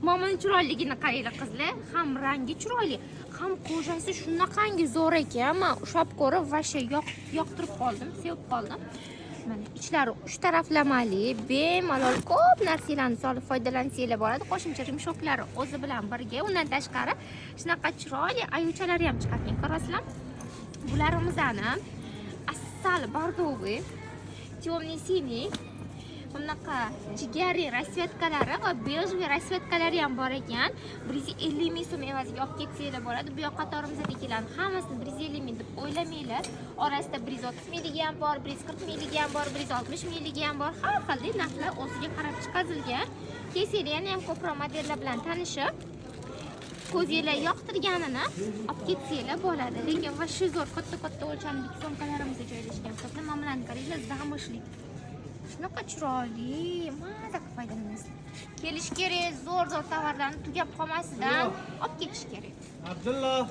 Momani chiroyligini qaranglar qizlar, ham rangi chiroyli, ham qo'shasi shunaqangi zo'r ekan. Men ushlab ko'rib vasha yoqtirib qoldim, sevib qoldim. Mana ichlari 3 taraflamali, bemalol ko'p narsalarni solib foydalansanglar bo'ladi. Qo'shimcha rimshoklari o'zi bilan birga. Undan tashqari shunaqa chiroyli ayuchalari ham chiqargan. Ko'rasizlar? Bularimizni asal bordoviy, темный синий, bunaqa jigari rasvetkalari va bejli rasvetkalari ham bor ekan. 150 ming so'm evaziga olib ketsanglar bo'ladi. Bu yoq qatorimizdagilarni hammasini 150 ming deb o'ylamanglar. Orasida 130 mingligi ham bor, 140 mingligi ham bor, 160 mingligi ham bor. Har xil narxlar o'ziga qarab chiqarilgan. Kelsanglar ham ko'proq modellar bilan tanishib, ko'zinglar yoqtirganini olib ketsanglar bo'ladi. Lekin va shu zo'r katta o'lchamli sumkalarimizda joylashgan. Mana bularni qaranglar, zamishlik. Shunaqa chiroyli, maza qilib foydalanasizlar. Kelish kerak, zo'r tovarlarni tugab qolmasidan olib ketish kerak. Abdullah